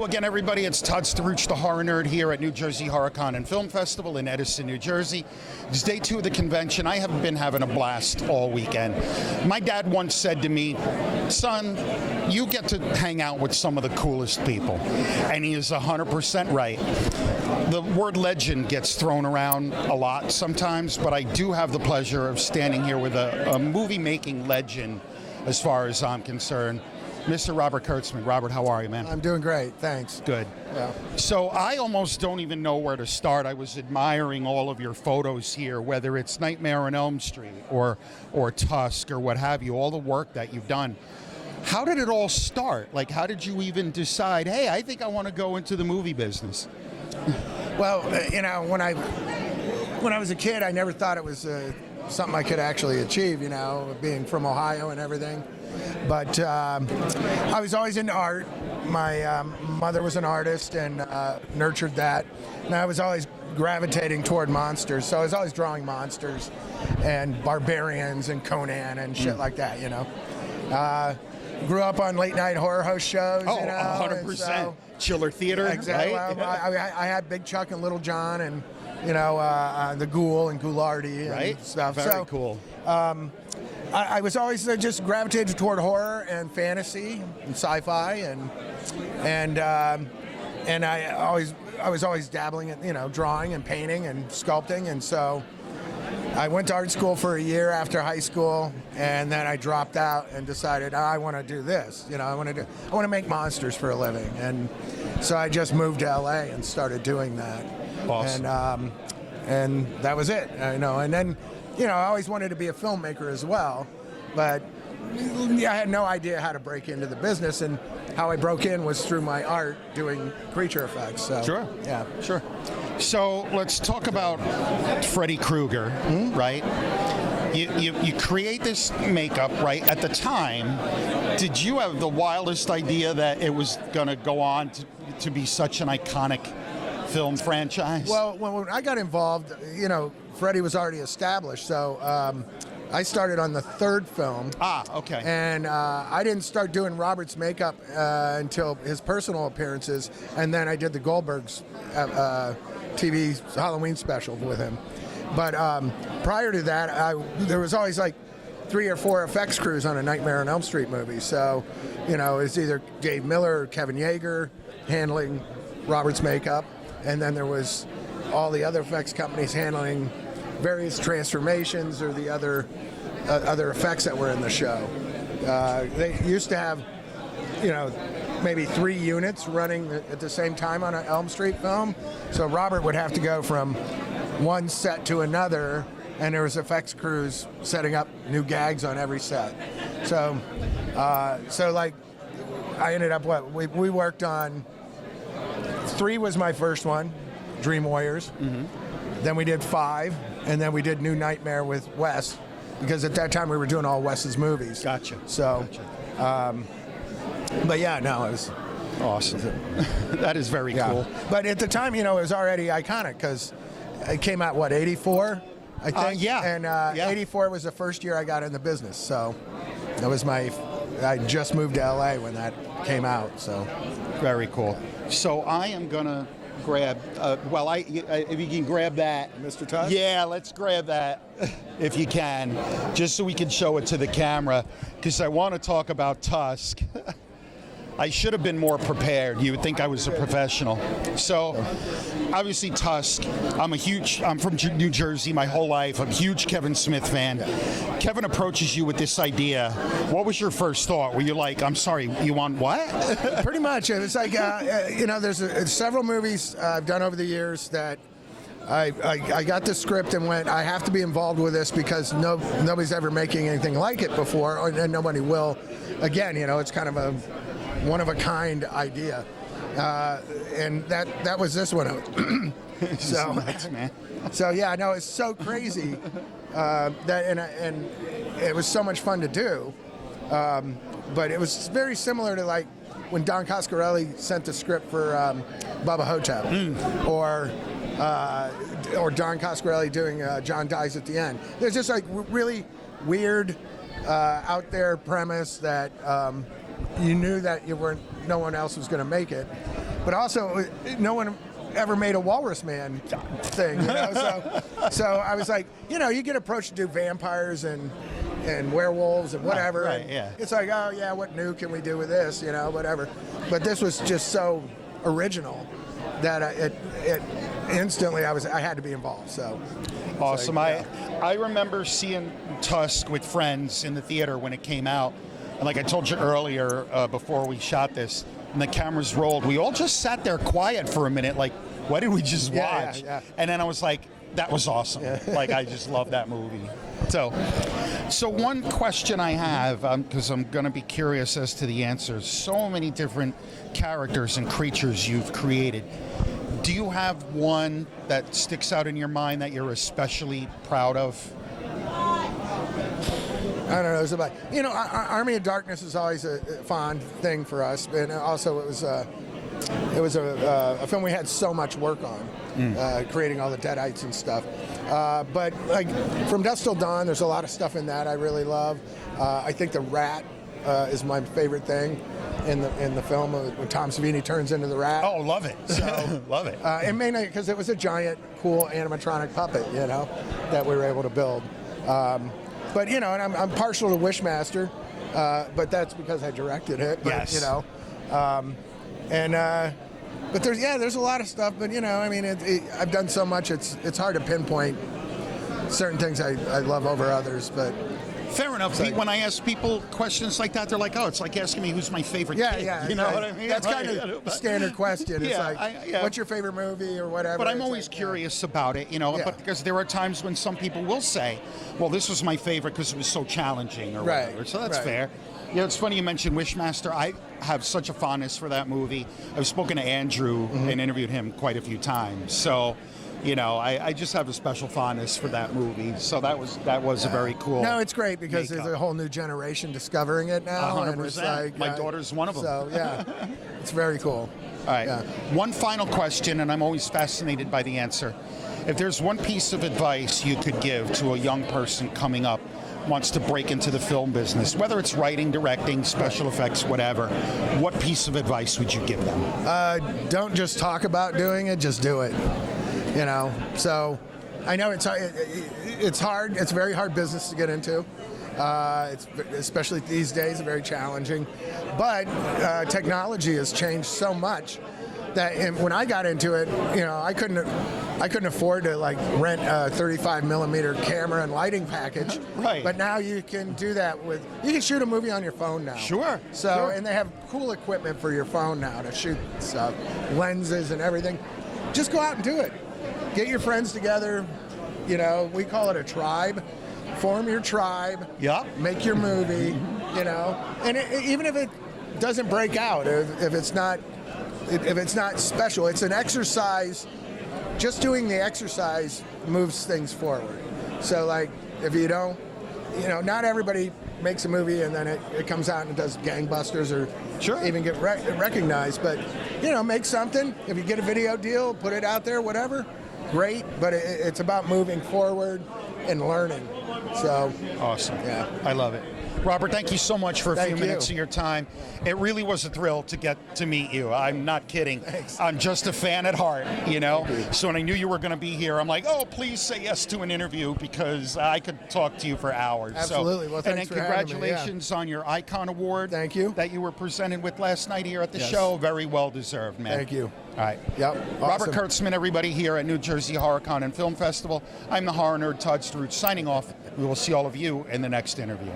again, everybody. It's Todd Staruch, the Horror Nerd, here at New Jersey HorrorCon and Film Festival in Edison, New Jersey. It's day 2 of the convention. I have been having a blast all weekend. My dad once said to me, son, you get to hang out with some of the coolest people. And he is 100% right. The word legend gets thrown around a lot sometimes, but I do have the pleasure of standing here with a movie-making legend as far as I'm concerned. Mr. Robert Kurtzman. Robert, how are you, man? I'm doing great, thanks. Good. Yeah. So I almost don't even know where to start. I was admiring all of your photos here, whether it's Nightmare on Elm Street or Tusk or what have you, all the work that you've done. How did it all start? Like, how did you even decide, hey, I think I want to go into the movie business? Well, you know, when I was a kid, I never thought it was something I could actually achieve, you know, being from Ohio and everything. But I was always into art. My mother was an artist and nurtured that. And I was always gravitating toward monsters. So I was always drawing monsters and barbarians and Conan and shit like that, you know. Grew up on late night horror host shows. Oh, you know, 100%. So, Chiller Theater, exactly. right? Well, I had Big Chuck and Little John and, you know, the Ghoul and Ghoulardi and right? stuff. Very cool. I was always just gravitated toward horror and fantasy and sci-fi and I was always dabbling in, you know, drawing and painting and sculpting, and so I went to art school for a year after high school, and then I dropped out and decided I want to do this. You know, I want to make monsters for a living, and so I just moved to LA and started doing that. Awesome. And that was it. You know, and then, you know, I always wanted to be a filmmaker as well, but I had no idea how to break into the business, and how I broke in was through my art doing creature effects. So, Sure. Yeah. Sure. So let's talk about Freddy Krueger, right? You create this makeup, right? At the time, did you have the wildest idea that it was going to go on to be such an iconic film franchise? Well, when I got involved, you know, Freddy was already established, so I started on the third film. Ah, okay. And I didn't start doing Robert's makeup until his personal appearances, and then I did the Goldberg's TV Halloween special with him. But prior to that, there was always like 3 or 4 effects crews on a Nightmare on Elm Street movie. So, you know, it's either Dave Miller or Kevin Yeager handling Robert's makeup, and then there was all the other effects companies handling various transformations or the other effects that were in the show. They used to have, you know, maybe 3 units running at the same time on an Elm Street film. So Robert would have to go from one set to another, and there was effects crews setting up new gags on every set. So like, I ended up we worked on 3 was my first one, Dream Warriors. Then we did 5, and then we did New Nightmare with Wes, because at that time we were doing all Wes's movies. Gotcha. So, but yeah, no, it was awesome. That is very cool. But at the time, you know, it was already iconic because it came out, what, 84, I think? Yeah. And 84 was the first year I got in the business. So that was I just moved to LA when that came out. So very cool. So I am going to grab, if you can grab that. Mr. Tusk? Yeah, let's grab that if you can, just so we can show it to the camera, because I want to talk about Tusk. I should have been more prepared. You would think I was a professional. So, obviously Tusk, I'm from New Jersey my whole life. I'm a huge Kevin Smith fan. Kevin approaches you with this idea. What was your first thought? Were you like, I'm sorry, you want what? Pretty much. It was like, you know, there's several movies I've done over the years that I got the script and went, I have to be involved with this because nobody's ever making anything like it before, and nobody will. Again, you know, it's kind of a one-of-a-kind idea, and that was this one. So, nuts, man. So yeah, no, it's so crazy that and it was so much fun to do, but it was very similar to like when Don Coscarelli sent the script for Bubba Hotep, or Don Coscarelli doing John Dies at the End. There's just like really weird, out there premise that you knew that no one else was going to make it. but also no one ever made a Walrus Man thing, you know. So I was like, you know, you get approached to do vampires and werewolves and whatever. Right, and yeah. It's like, oh yeah, what new can we do with this, you know, whatever. But this was just so original that it instantly I had to be involved. So awesome. Like, I remember seeing Tusk with friends in the theater when it came out, and like I told you earlier before we shot this, and the cameras rolled, we all just sat there quiet for a minute, like, what did we just watch? Yeah. And then I was like, that was awesome. Like, I just love that movie. So one question I have, because I'm going to be curious as to the answers. So many different characters and creatures you've created. Do you have one that sticks out in your mind that you're especially proud of? I don't know. It was about, you know, Army of Darkness is always a fond thing for us, and also it was a film we had so much work on, creating all the Deadites and stuff. But like From Dusk Till Dawn, there's a lot of stuff in that I really love. I think the rat is my favorite thing in the film when Tom Savini turns into the rat. Oh, love it! So love it. And mainly because it was a giant, cool animatronic puppet, you know, that we were able to build. But you know, and I'm partial to Wishmaster, but that's because I directed it. But, Yes. You know, but there's a lot of stuff. But you know, I mean, I've done so much. It's hard to pinpoint certain things I love over others. But fair enough. When I ask people questions like that, they're like, "Oh, it's like asking me who's my favorite kid." You know what I mean? That's kind of a standard question. It's what's your favorite movie or whatever. But I'm always curious about it, you know. Yeah. But because there are times when some people will say, "Well, this was my favorite because it was so challenging," or whatever. So that's fair. Yeah, it's funny you mentioned Wishmaster. I have such a fondness for that movie. I've spoken to Andrew and interviewed him quite a few times. So, you know, I just have a special fondness for that movie. So that was a very cool. No, it's great because makeup. there's a whole new generation discovering it now. 100%. And it's like, My daughter's one of them. So yeah, it's very cool. All right. Yeah. One final question, and I'm always fascinated by the answer. If there's one piece of advice you could give to a young person coming up, wants to break into the film business, whether it's writing, directing, special effects, whatever, what piece of advice would you give them? Don't just talk about doing it, just do it. You know, so I know it's hard. It's a very hard business to get into. It's especially these days very challenging. But technology has changed so much that when I got into it, you know, I couldn't afford to like rent a 35 millimeter camera and lighting package. Right. But now you can do that you can shoot a movie on your phone now. Sure. So sure. And they have cool equipment for your phone now to shoot stuff, lenses and everything. Just go out and do it. Get your friends together. You know, we call it a tribe. Form your tribe. Yep. Make your movie. You know, and even if it doesn't break out, if it's not special, it's an exercise. Just doing the exercise moves things forward. So like, if you don't, you know, not everybody makes a movie and then it comes out and it does gangbusters or even get recognized. But, you know, make something. If you get a video deal, put it out there, whatever, great. But it's about moving forward and learning. So awesome. Yeah. I love it. Robert, thank you so much for a few Thank minutes you. of your time. It really was a thrill to get to meet you. I'm not kidding. Thanks. I'm just a fan at heart, you know? So when I knew you were going to be here, I'm like, oh, please say yes to an interview because I could talk to you for hours. Absolutely. Well, thanks and then for having me, congratulations on your Icon Award. Thank you. That you were presented with last night here at the show. Very well deserved, man. Thank you. All right. Yep. Robert Awesome. Kurtzman, everybody here at New Jersey HorrorCon and Film Festival. I'm the horror nerd Todd Struth signing off. We will see all of you in the next interview.